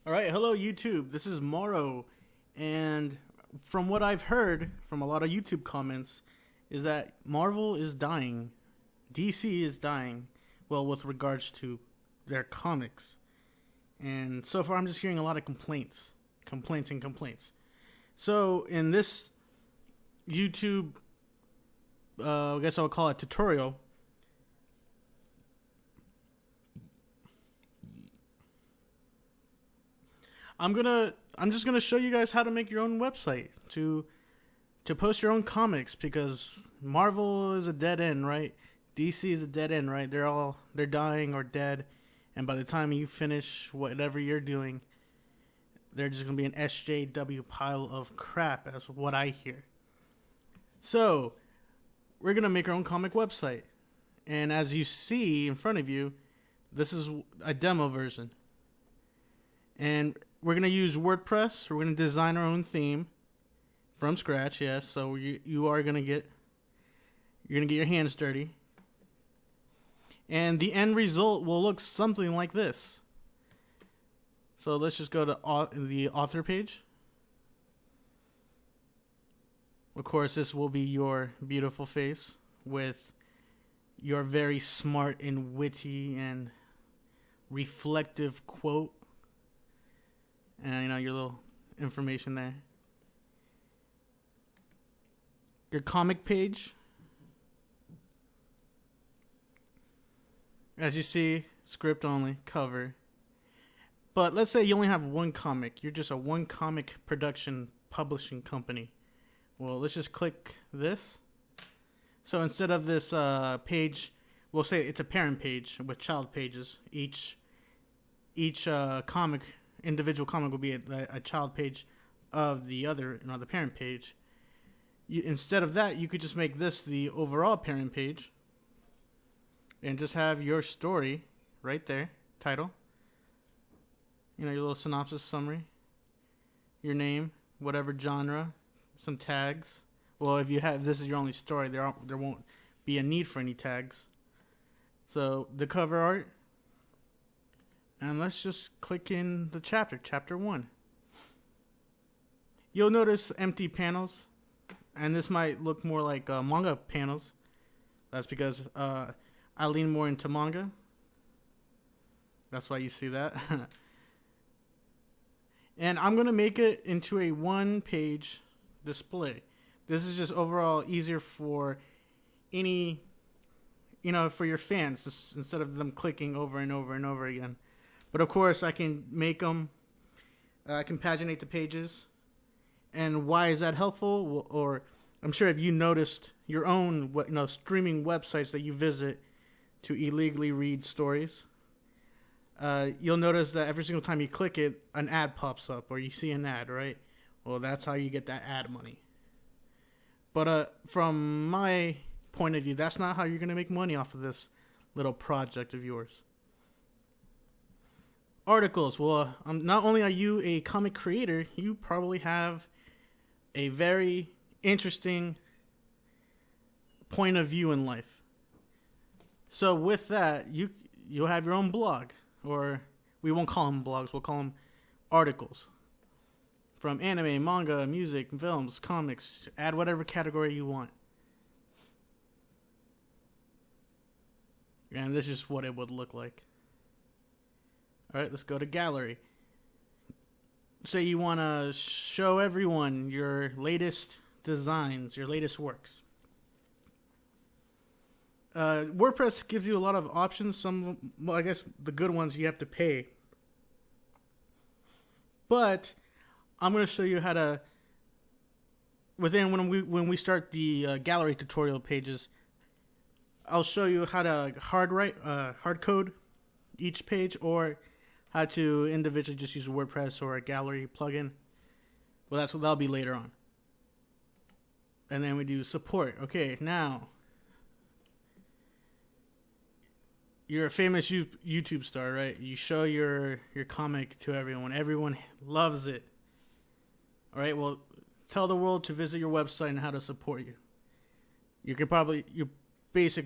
All right, hello YouTube. This is Morrow, and from what I've heard from a lot of YouTube comments, is that Marvel is dying, DC is dying. Well, with regards to their comics, and so far I'm just hearing a lot of complaints. So in this YouTube, I guess I'll call it tutorial. I'm just gonna show you guys how to make your own website to post your own comics, because Marvel is a dead end, right? DC is a dead end, right? They're dying or dead, and by the time you finish whatever you're doing, they're just gonna be an SJW pile of crap. That's what I hear. So we're gonna make our own comic website, and as you see in front of you, this is a demo version, and we're gonna use WordPress. We're gonna design our own theme from scratch. Yes, so you are gonna get your hands dirty, and the end result will look something like this. So let's just go to the author page. Of course, this will be your beautiful face with your very smart and witty and reflective quote, and your little information there. Your comic page, as you see, script only, cover. But let's say you only have one comic. You're just a one comic production publishing company. Well, let's just click this. So instead of this page, we'll say it's a parent page with child pages. Each individual comic will be a child page of the other, the parent page. Instead of that, you could just make this the overall parent page and just have your story right there, title, your little synopsis summary, your name, whatever genre, some tags. Well, if this is your only story, there won't be a need for any tags. So the cover art, and let's just click in the chapter 1. You'll notice empty panels, and this might look more like manga panels. That's because I lean more into manga. That's why you see that. And I'm going to make it into a one-page display. This is just overall easier for any, for your fans, just instead of them clicking over and over and over again. But of course, I can make them, I can paginate the pages. And why is that helpful? Or I'm sure if you noticed your own, streaming websites that you visit to illegally read stories, you'll notice that every single time you click it, an ad pops up, or you see an ad, right? Well, that's how you get that ad money. But from my point of view, that's not how you're going to make money off of this little project of yours. Articles. Well, not only are you a comic creator, you probably have a very interesting point of view in life. So with that, you'll have your own blog, or we won't call them blogs, we'll call them articles. From anime, manga, music, films, comics, add whatever category you want. And this is what it would look like. Alright, let's go to gallery. Say you want to show everyone your latest designs, your latest works. WordPress gives you a lot of options. I guess the good ones you have to pay. But I'm going to show you how to, when we start the gallery tutorial pages, I'll show you how to hard code each page, or how to individually just use WordPress or a gallery plugin. Well, that'll be later on. And then we do support. Okay, now you're a famous YouTube star, right? You show your comic to everyone. Everyone loves it. All right, well, tell the world to visit your website and how to support you. You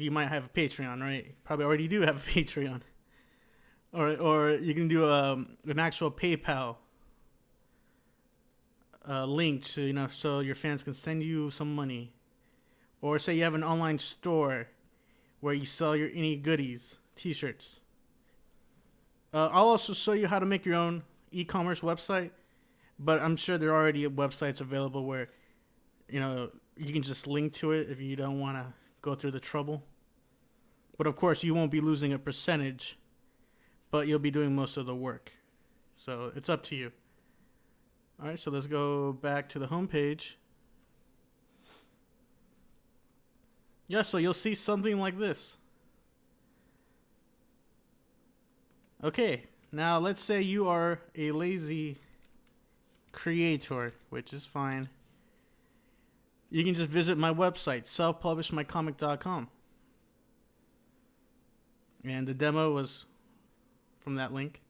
might have a Patreon, right? You probably already do have a Patreon. or you can do an actual PayPal link to, you know, so your fans can send you some money. Or say you have an online store where you sell your any goodies, t-shirts. I'll also show you how to make your own e-commerce website, but I'm sure there are already websites available where, you know, you can just link to it if you don't want to go through the trouble. But of course, you won't be losing a percentage, but you'll be doing most of the work. So it's up to you. All right, so let's go back to the home page. Yeah, so you'll see something like this. Okay, now let's say you are a lazy creator, which is fine. You can just visit my website, selfpublishmycomic.com. And the demo was from that link.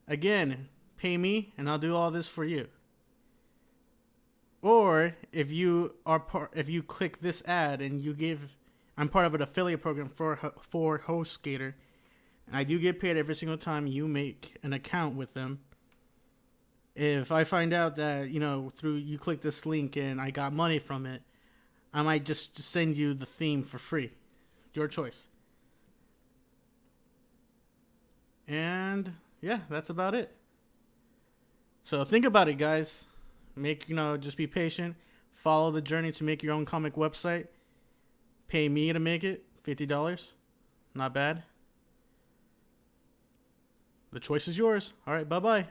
Again, pay me and I'll do all this for you. Or if you click this ad and you give, I'm part of an affiliate program for HostGator, and I do get paid every single time you make an account with them. If I find out that, you know, through you click this link and I got money from it, I might just send you the theme for free. Your choice. And yeah, that's about it. So think about it, guys. Just be patient. Follow the journey to make your own comic website. Pay me to make it, $50. Not bad. The choice is yours. All right, bye-bye.